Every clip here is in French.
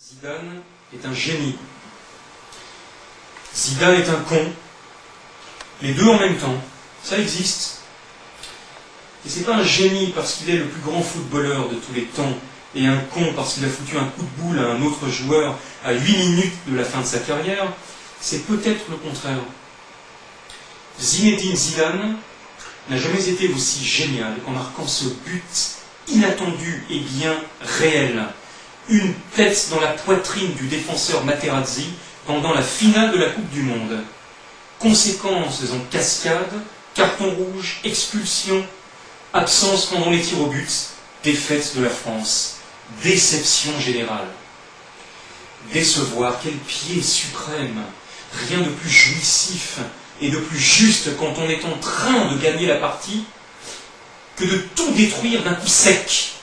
Zidane est un génie. Zidane est un con. Les deux en même temps. Ça existe. Et c'est pas un génie parce qu'il est le plus grand footballeur de tous les temps, et un con parce qu'il a foutu un coup de boule à un autre joueur à 8 minutes de la fin de sa carrière. C'est peut-être le contraire. Zinedine Zidane n'a jamais été aussi génial qu'en marquant ce but inattendu et bien réel. Une tête dans la poitrine du défenseur Materazzi pendant la finale de la Coupe du Monde. Conséquences en cascade, carton rouge, expulsion, absence pendant les tirs au but, défaite de la France, déception générale. Décevoir, quel pied suprême, rien de plus jouissif et de plus juste quand on est en train de gagner la partie que de tout détruire d'un coup sec,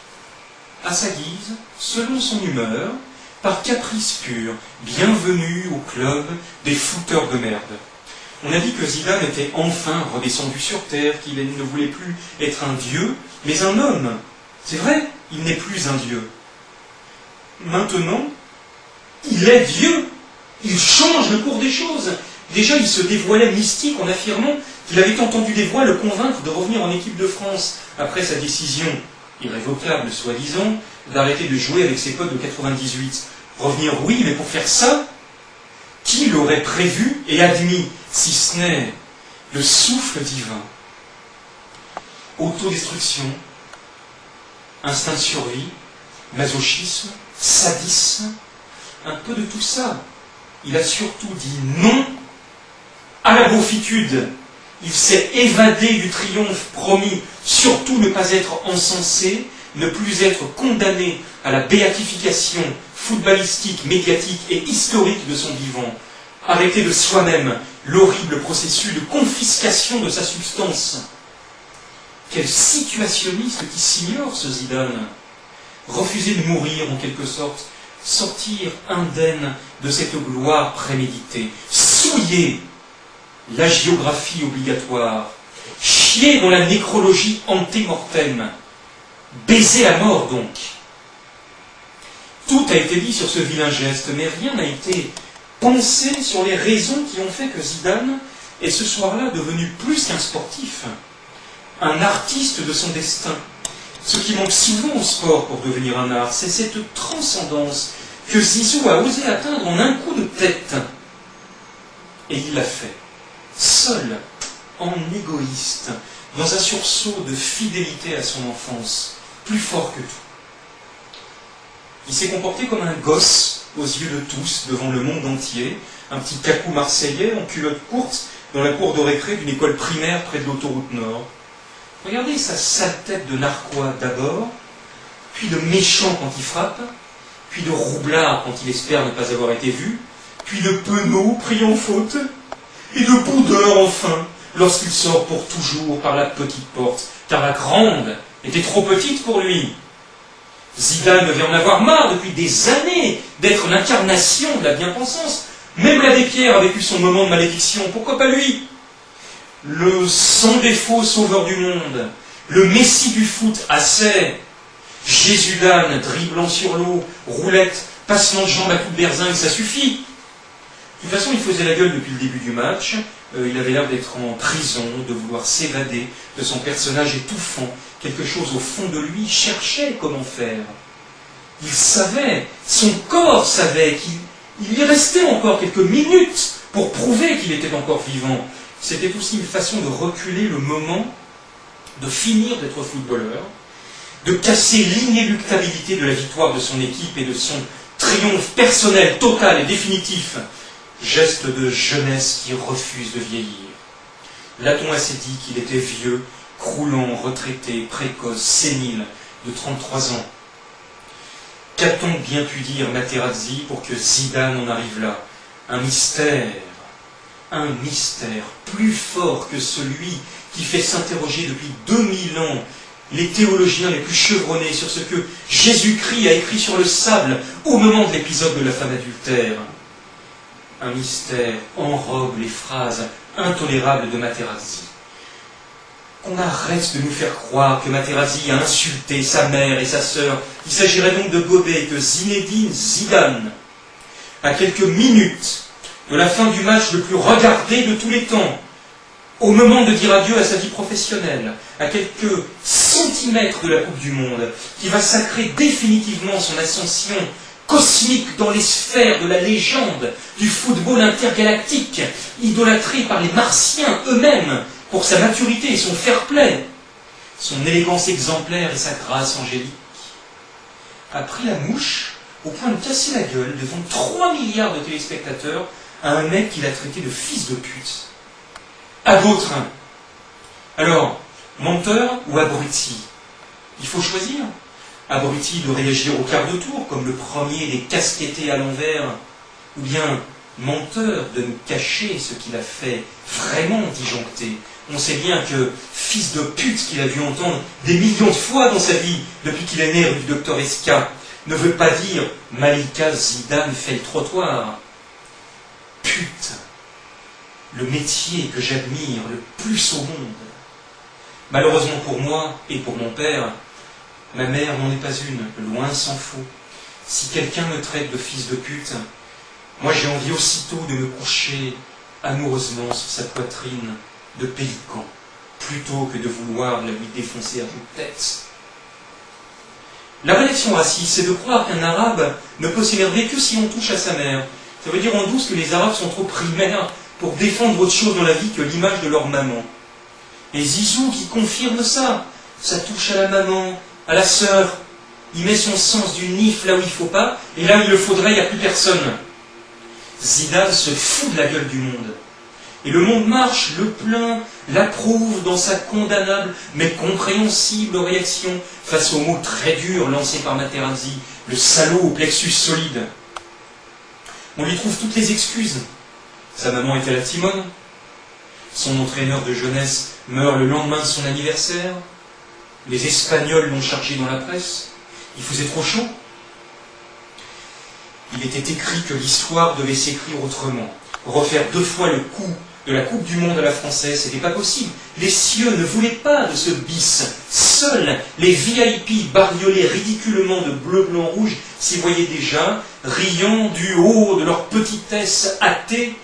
à sa guise, selon son humeur, par caprice pur, bienvenue au club des fouteurs de merde. On a dit que Zidane était enfin redescendu sur terre, qu'il ne voulait plus être un dieu, mais un homme. C'est vrai, il n'est plus un dieu. Maintenant, il est Dieu. Il change le cours des choses. Déjà, il se dévoilait mystique en affirmant qu'il avait entendu des voix le convaincre de revenir en équipe de France après sa décision irrévocable, soi-disant, d'arrêter de jouer avec ses potes de 98. Revenir, oui, mais pour faire ça, qui l'aurait prévu et admis, si ce n'est le souffle divin? Autodestruction, instinct de survie, masochisme, sadisme, un peu de tout ça. Il a surtout dit non à la beaufitude. Il s'est évadé du triomphe promis, surtout ne pas être encensé, ne plus être condamné à la béatification footballistique, médiatique et historique de son vivant. Arrêter de soi-même l'horrible processus de confiscation de sa substance. Quel situationniste qui s'ignore, ce Zidane. Refuser de mourir, en quelque sorte, sortir indemne de cette gloire préméditée, souiller l'hagiographie obligatoire, chier dans la nécrologie antémortem, baiser la mort donc. Tout a été dit sur ce vilain geste, mais rien n'a été pensé sur les raisons qui ont fait que Zidane est ce soir-là devenu plus qu'un sportif, un artiste de son destin. Ce qui manque souvent au sport pour devenir un art, c'est cette transcendance que Zizou a osé atteindre en un coup de tête. Et il l'a fait, seul, en égoïste, dans un sursaut de fidélité à son enfance, plus fort que tout. Il s'est comporté comme un gosse aux yeux de tous, devant le monde entier, un petit cacou marseillais en culotte courte dans la cour de récré d'une école primaire près de l'autoroute Nord. Regardez sa sale tête de narquois d'abord, puis de méchant quand il frappe, puis de roublard quand il espère ne pas avoir été vu, puis de penaud pris en faute, et de boudeur enfin, lorsqu'il sort pour toujours par la petite porte, car la grande était trop petite pour lui. Zidane devait en avoir marre depuis des années d'être l'incarnation de la bien-pensance. Même l'abbé Pierre a vécu son moment de malédiction, pourquoi pas lui? Le sans défaut sauveur du monde, le messie du foot assez, Jésus-d'âne, dribblant sur l'eau, roulette, passement de jambes à coups de berzingue, ça suffit. De toute façon, il faisait la gueule depuis le début du match, il avait l'air d'être en prison, de vouloir s'évader de son personnage étouffant. Quelque chose au fond de lui cherchait comment faire. Il savait, son corps savait qu'il y restait encore quelques minutes pour prouver qu'il était encore vivant. C'était aussi une façon de reculer le moment, de finir d'être footballeur, de casser l'inéluctabilité de la victoire de son équipe et de son triomphe personnel, total et définitif. Geste de jeunesse qui refuse de vieillir. Laton s'est dit qu'il était vieux, croulant, retraité, précoce, sénile, de 33 ans. Qu'a-t-on bien pu dire Materazzi pour que Zidane en arrive là? Un mystère plus fort que celui qui fait s'interroger depuis 2000 ans les théologiens les plus chevronnés sur ce que Jésus-Christ a écrit sur le sable au moment de l'épisode de la femme adultère. Un mystère enrobe les phrases intolérables de Materazzi. qu'on arrête de nous faire croire que Materazzi a insulté sa mère et sa sœur. Il s'agirait donc de gober que Zinedine Zidane, à quelques minutes de la fin du match le plus regardé de tous les temps, au moment de dire adieu à sa vie professionnelle, à quelques centimètres de la Coupe du Monde, qui va sacrer définitivement son ascension cosmique dans les sphères de la légende du football intergalactique, idolâtré par les Martiens eux-mêmes pour sa maturité et son fair-play, son élégance exemplaire et sa grâce angélique, a pris la mouche au point de casser la gueule devant 3 milliards de téléspectateurs à un mec qu'il a traité de fils de pute. À d'autres. Alors, menteur ou abruti? Il faut choisir. Abruti de réagir au quart de tour, comme le premier des casquettés à l'envers, ou bien menteur de nous cacher ce qu'il a fait vraiment disjoncter. On sait bien que fils de pute qu'il a dû entendre des millions de fois dans sa vie, depuis qu'il est né rue du Docteur Esca, ne veut pas dire Malika Zidane fait le trottoir. Pute, le métier que j'admire le plus au monde. Malheureusement pour moi et pour mon père, ma mère n'en est pas une, loin s'en faut. Si quelqu'un me traite de fils de pute, moi j'ai envie aussitôt de me coucher amoureusement sur sa poitrine de pélican, plutôt que de vouloir la lui défoncer à toute tête. La réaction raciste, c'est de croire qu'un arabe ne peut s'énerver que si on touche à sa mère. Ça veut dire en douce que les arabes sont trop primaires pour défendre autre chose dans la vie que l'image de leur maman. Et Zizou qui confirme ça, ça touche à la maman, à la sœur, il met son sens du nif là où il ne faut pas, et là où il le faudrait, il n'y a plus personne. Zidane se fout de la gueule du monde. Et le monde marche, le plaint, l'approuve dans sa condamnable mais compréhensible réaction face aux mots très durs lancés par Materazzi, le salaud au plexus solide. On lui trouve toutes les excuses. Sa maman était à la timone. Son entraîneur de jeunesse meurt le lendemain de son anniversaire. Les Espagnols l'ont chargé dans la presse. Il faisait trop chaud. Il était écrit que l'histoire devait s'écrire autrement. Refaire 2 fois le coup de la Coupe du Monde à la française, c'était pas possible. Les cieux ne voulaient pas de ce bis. Seuls les VIP bariolés ridiculement de bleu, blanc, rouge s'y voyaient déjà, riant du haut de leur petitesse athée,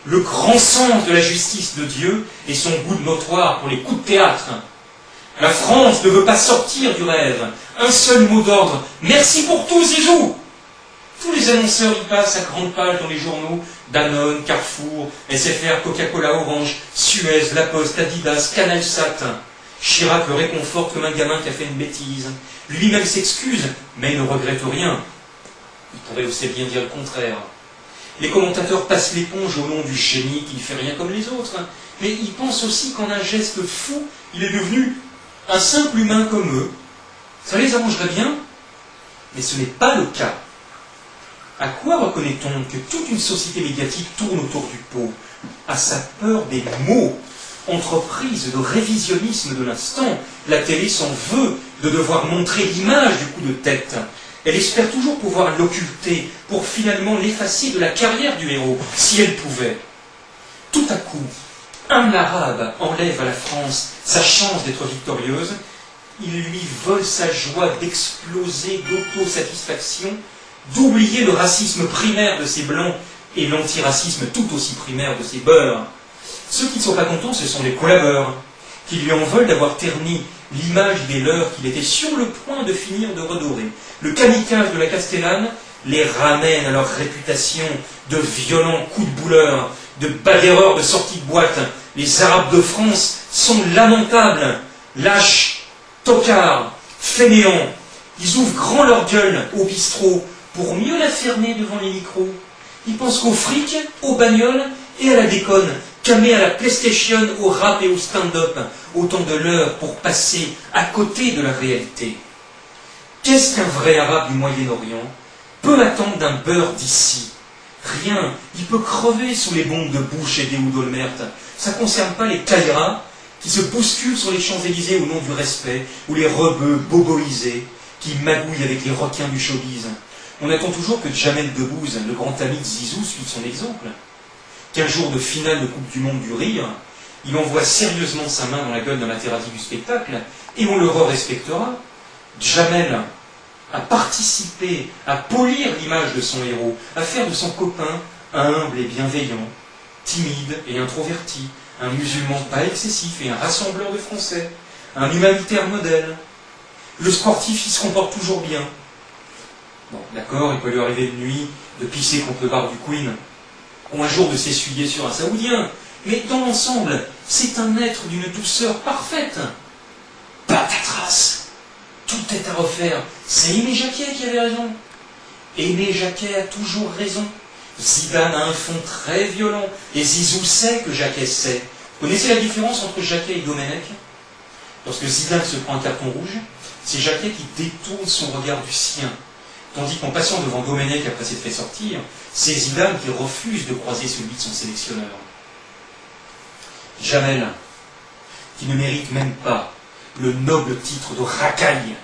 le grand sens de la justice de Dieu et son goût notoire pour les coups de théâtre. La France ne veut pas sortir du rêve. Un seul mot d'ordre. Merci pour tout, Zizou. Tous les annonceurs y passent à grande page dans les journaux. Danone, Carrefour, SFR, Coca-Cola, Orange, Suez, La Poste, Adidas, CanalSat. Chirac le réconforte comme un gamin qui a fait une bêtise. Lui-même s'excuse, mais il ne regrette rien. Il pourrait aussi bien dire le contraire. Les commentateurs passent l'éponge au nom du génie qui ne fait rien comme les autres. Mais ils pensent aussi qu'en un geste fou, il est devenu un simple humain comme eux. Ça les arrangerait bien, mais ce n'est pas le cas. À quoi reconnaît-on que toute une société médiatique tourne autour du pot? À sa peur des mots, entreprise de révisionnisme de l'instant. La télé s'en veut de devoir montrer l'image du coup de tête. Elle espère toujours pouvoir l'occulter pour finalement l'effacer de la carrière du héros, si elle pouvait. Tout à coup, un arabe enlève à la France sa chance d'être victorieuse, il lui vole sa joie d'exploser d'autosatisfaction, d'oublier le racisme primaire de ces blancs et l'antiracisme tout aussi primaire de ces beurs. Ceux qui ne sont pas contents, ce sont les collabeurs, qui lui en veulent d'avoir terni l'image des leurs qu'il était sur le point de finir de redorer. Le kamikaze de la Castellane les ramène à leur réputation de violents coups de bouleur, de bagarreurs de sortie de boîte. Les Arabes de France sont lamentables, lâches, tocards, fainéants. Ils ouvrent grand leur gueule au bistrot pour mieux la fermer devant les micros. Ils pensent qu'au fric, aux bagnoles et à la déconne, camé à la PlayStation, au rap et au stand-up, autant de l'heure pour passer à côté de la réalité. Qu'est-ce qu'un vrai arabe du Moyen-Orient peut attendre d'un beurre d'ici? Rien, il peut crever sous les bombes de Bush et d'Ehud Olmert. Ça ne concerne pas les Kairas qui se bousculent sur les Champs-Élysées au nom du respect, ou les rebeux boboisés qui magouillent avec les requins du showbiz. On attend toujours que Jamel Debbouze, le grand ami de Zizou, suive son exemple. Qu'un jour de finale de Coupe du Monde du Rire, il envoie sérieusement sa main dans la gueule de Materazzi du spectacle, et on le respectera. Jamel a participé à polir l'image de son héros, à faire de son copain humble et bienveillant, timide et introverti, un musulman pas excessif et un rassembleur de Français, un humanitaire modèle. Le sportif, il se comporte toujours bien. Bon, d'accord, il peut lui arriver de nuit de pisser contre le bar du Queen, ou un jour de s'essuyer sur un Saoudien, mais dans l'ensemble, c'est un être d'une douceur parfaite. Patatras! Tout est à refaire. C'est Aimé Jacquet qui avait raison. Aimé Jacquet a toujours raison. Zidane a un fond très violent, et Zizou sait que Jacquet sait. Vous connaissez la différence entre Jacquet et Domenech? Lorsque Zidane se prend un carton rouge, c'est Jacquet qui détourne son regard du sien. Tandis qu'en passant devant Domenech après s'être fait sortir, c'est Zidane qui refuse de croiser celui de son sélectionneur. Jamel, qui ne mérite même pas le noble titre de racaille,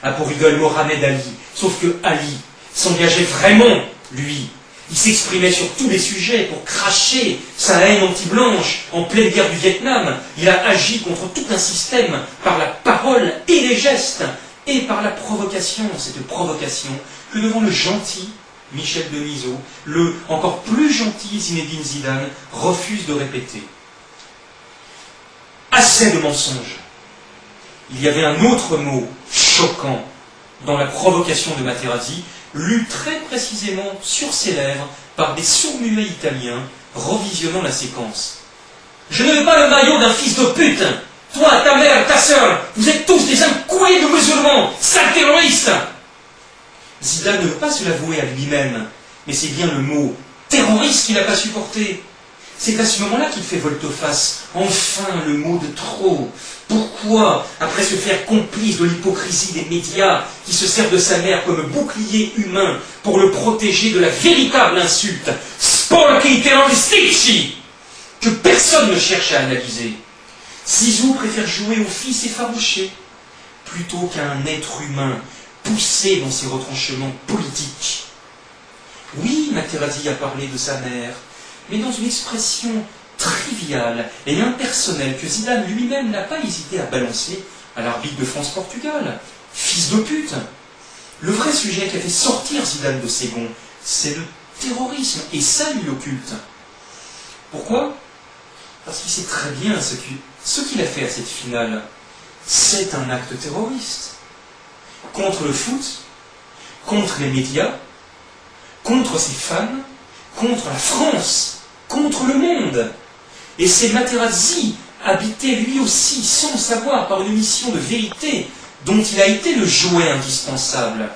a pour idole Mohamed Ali, sauf que Ali s'engageait vraiment, lui. Il s'exprimait sur tous les sujets pour cracher sa haine anti-blanche en pleine guerre du Vietnam. Il a agi contre tout un système par la parole et les gestes, et par la provocation, cette provocation que devant le gentil Michel Denisot, le encore plus gentil Zinedine Zidane refuse de répéter. Assez de mensonges. Il y avait un autre mot choquant dans la provocation de Materazzi, lu très précisément sur ses lèvres par des sourds-muets italiens revisionnant la séquence. « Je ne veux pas le maillot d'un fils de pute. Toi, ta mère, ta sœur, vous êtes tous des incouillés de musulmans, sales terroristes !» Zidane ne veut pas se l'avouer à lui-même, mais c'est bien le mot terroriste qu'il n'a pas supporté. C'est à ce moment-là qu'il fait volte-face. Enfin, le mot de trop. Pourquoi, après se faire complice de l'hypocrisie des médias qui se servent de sa mère comme bouclier humain pour le protéger de la véritable insulte, sporchi terroristici, que personne ne cherche à analyser, Zizou préfère jouer au fils effarouché plutôt qu'à un être humain poussé dans ses retranchements politiques. Oui, Materazzi a parlé de sa mère, mais dans une expression triviale et impersonnelle que Zidane lui-même n'a pas hésité à balancer à l'arbitre de France-Portugal. Fils de pute! Le vrai sujet qui a fait sortir Zidane de ses gonds, c'est le terrorisme, et ça lui occulte. Pourquoi? Parce qu'il sait très bien ce qu'il a fait à cette finale. C'est un acte terroriste. Contre le foot, contre les médias, contre ses fans, contre la France, contre le monde. Et c'est Materazzi, habité lui aussi, sans le savoir, par une mission de vérité, dont il a été le jouet indispensable.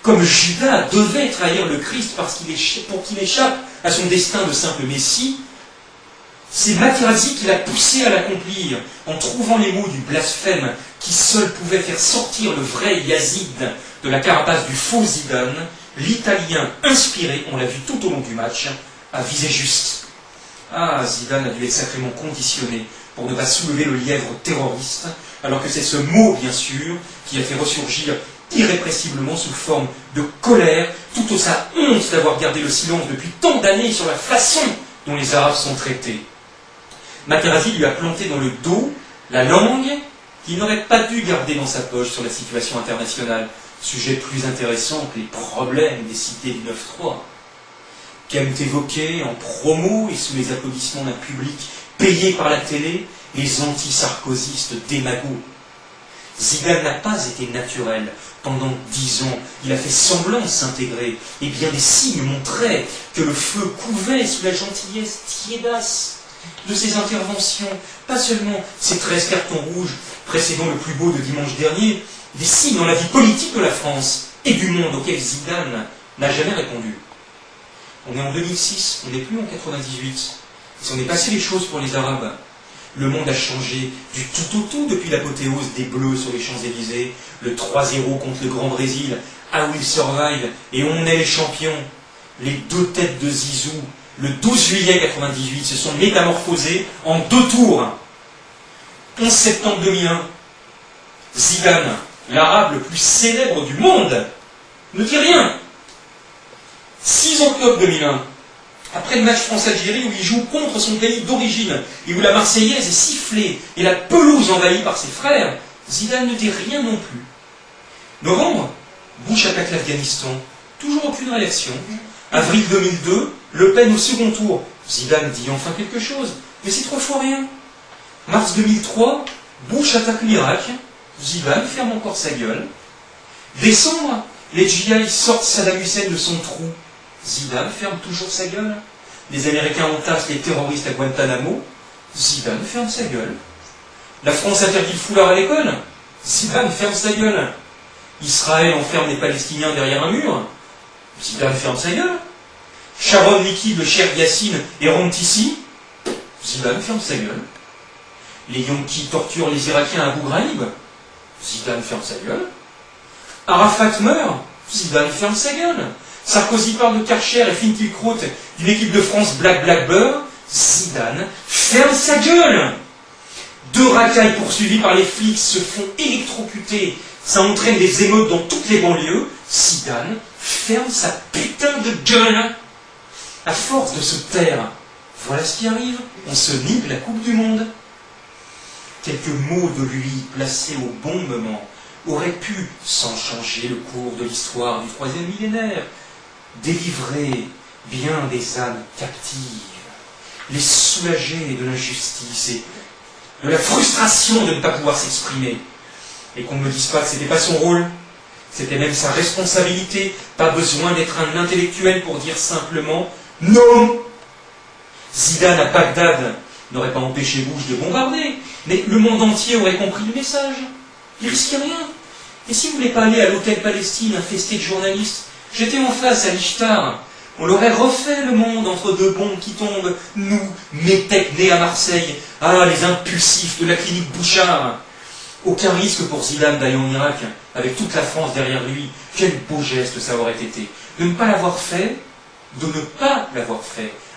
Comme Judas devait trahir le Christ pour qu'il échappe à son destin de simple Messie, c'est Materazzi qui l'a poussé à l'accomplir, en trouvant les mots du blasphème qui seul pouvait faire sortir le vrai Yazid de la carapace du faux Zidane. L'Italien inspiré, on l'a vu tout au long du match, a visé juste. Ah, Zidane a dû être sacrément conditionné pour ne pas soulever le lièvre terroriste, alors que c'est ce mot, bien sûr, qui a fait ressurgir irrépressiblement sous forme de colère, tout au sa honte d'avoir gardé le silence depuis tant d'années sur la façon dont les Arabes sont traités. Materazzi lui a planté dans le dos la langue qu'il n'aurait pas dû garder dans sa poche sur la situation internationale, sujet plus intéressant que les problèmes des cités du 9-3. Qu'aiment évoquer en promo et sous les applaudissements d'un public payé par la télé les anti-sarkozystes démagogues. Zidane n'a pas été naturel. Pendant 10 ans, il a fait semblant de s'intégrer, et bien des signes montraient que le feu couvait sous la gentillesse tiédasse de ses interventions, pas seulement ses 13 cartons rouges précédant le plus beau de dimanche dernier, des signes dans la vie politique de la France et du monde auquel Zidane n'a jamais répondu. On est en 2006, on n'est plus en 98. Il s'en est passé les choses pour les Arabes. Le monde a changé du tout au tout depuis l'apothéose des Bleus sur les Champs-Élysées, le 3-0 contre le Grand Brésil, I Will Survive et on est les champions. Les deux têtes de Zizou, le 12 juillet 98, se sont métamorphosées en 2 tours. 11 septembre 2001, Zidane, l'arabe le plus célèbre du monde, ne dit rien. 6 octobre 2001, Après le match France-Algérie où il joue contre son pays d'origine et où la Marseillaise est sifflée et la pelouse envahie par ses frères, Zidane ne dit rien non plus. Novembre, Bush attaque l'Afghanistan. Toujours aucune réaction. Avril 2002, Le Pen au second tour. Zidane dit enfin quelque chose, mais c'est 3 fois rien. Mars 2003, Bush attaque l'Irak. Zidane ferme encore sa gueule. Décembre, les GI sortent Saddam Hussein de son trou. Zidane ferme toujours sa gueule. Les Américains entassent les terroristes à Guantanamo. Zidane ferme sa gueule. La France interdit le foulard à l'école. Zidane ferme sa gueule. Israël enferme les Palestiniens derrière un mur. Zidane ferme sa gueule. Sharon liquide le Cheikh Yassine et Rantisi. Zidane ferme sa gueule. Les Yankees torturent les Irakiens à Abu Ghraib. Zidane ferme sa gueule. Arafat meurt. Zidane ferme sa gueule. Sarkozy parle de Karcher et Finkielkraut d'une équipe de France Black Beurre. Zidane ferme sa gueule. 2 racailles poursuivis par les flics se font électrocuter. Ça entraîne des émeutes dans toutes les banlieues. Zidane ferme sa putain de gueule. À force de se taire, voilà ce qui arrive. On se nique la Coupe du Monde. Quelques mots de lui placés au bon moment auraient pu, sans changer le cours de l'histoire du 3e millénaire, délivrer bien des âmes captives, les soulager de l'injustice et de la frustration de ne pas pouvoir s'exprimer. Et qu'on ne me dise pas que c'était pas son rôle, c'était même sa responsabilité, pas besoin d'être un intellectuel pour dire simplement non. Zidane à Bagdad n'aurait pas empêché Bush de bombarder, mais le monde entier aurait compris le message. Il risquait rien. Et si vous voulez pas aller à l'hôtel Palestine infesté de journalistes, j'étais en face à l'Ishtar. On l'aurait refait le monde entre 2 bombes qui tombent. Nous, métèques nés à Marseille, les impulsifs de la clinique Bouchard. Aucun risque pour Zidane d'aller en Irak, avec toute la France derrière lui. Quel beau geste ça aurait été. De ne pas l'avoir fait,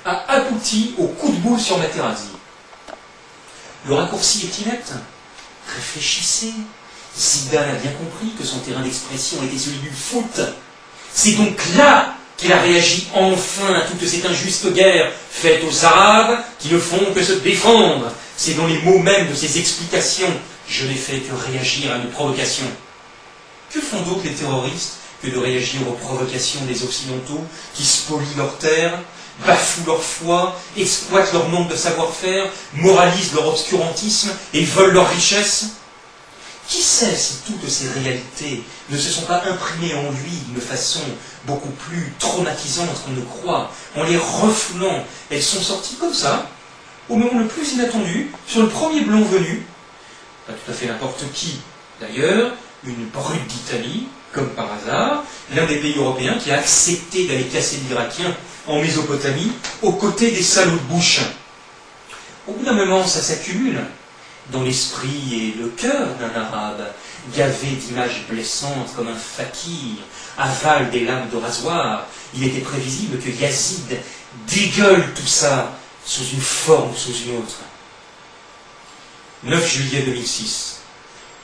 a abouti au coup de boule sur Materazzi. Le raccourci est inepte. Réfléchissez. Zidane a bien compris que son terrain d'expression était celui du foot. C'est donc là qu'il a réagi enfin à toute cette injuste guerre faite aux Arabes qui ne font que se défendre. C'est dans les mots mêmes de ses explications: je n'ai fait que réagir à une provocation. Que font donc les terroristes que de réagir aux provocations des Occidentaux qui spolient leurs terres, bafouent leur foi, exploitent leur manque de savoir-faire, moralisent leur obscurantisme et volent leurs richesses? Qui sait si toutes ces réalités ne se sont pas imprimées en lui d'une façon beaucoup plus traumatisante qu'on ne croit? En les refoulant, elles sont sorties comme ça, au moment le plus inattendu, sur le premier blond venu, pas tout à fait n'importe qui d'ailleurs, une brute d'Italie, comme par hasard, l'un des pays européens qui a accepté d'aller casser l'Irakien en Mésopotamie, aux côtés des salauds de Bush. Au bout d'un moment, ça s'accumule dans l'esprit et le cœur d'un Arabe, gavé d'images blessantes comme un fakir, avale des lames de rasoir. Il était prévisible que Yazid dégueule tout ça sous une forme ou sous une autre. 9 juillet 2006,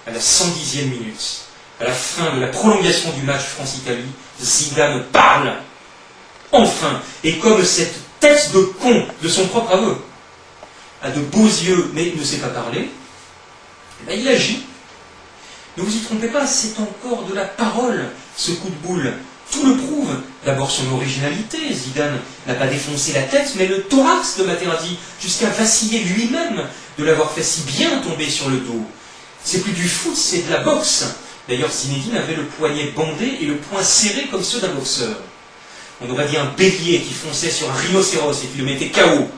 à la 110e minute, à la fin de la prolongation du match France-Italie, Zidane parle. Enfin, et comme cette tête de con de son propre aveu a de beaux yeux mais ne sait pas parler, il agit. Ne vous y trompez pas, c'est encore de la parole, ce coup de boule. Tout le prouve. D'abord son originalité, Zidane n'a pas défoncé la tête, mais le thorax de Materazzi, jusqu'à vaciller lui-même de l'avoir fait si bien tomber sur le dos. C'est plus du foot, c'est de la boxe. D'ailleurs, Zinedine avait le poignet bandé et le poing serré comme ceux d'un boxeur. On aurait dit un bélier qui fonçait sur un rhinocéros et qui le mettait KO.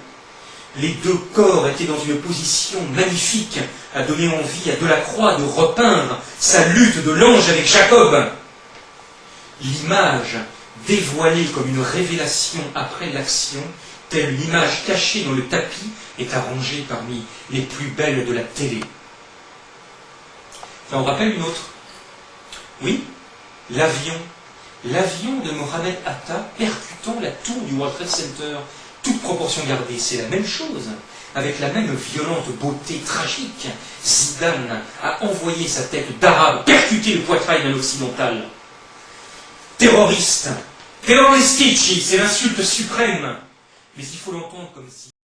Les 2 corps étaient dans une position magnifique à donner envie à Delacroix de repeindre sa lutte de l'ange avec Jacob. L'image dévoilée comme une révélation après l'action, telle l'image cachée dans le tapis, est arrangée parmi les plus belles de la télé. Ça en rappelle une autre. Oui, l'avion. L'avion de Mohamed Atta percutant la tour du World Trade Center. Toute proportion gardée, c'est la même chose. Avec la même violente beauté tragique, Zidane a envoyé sa tête d'arabe percuter le poitrail d'un occidental. Terroriste, terroristici, c'est l'insulte suprême. mais il faut l'entendre comme si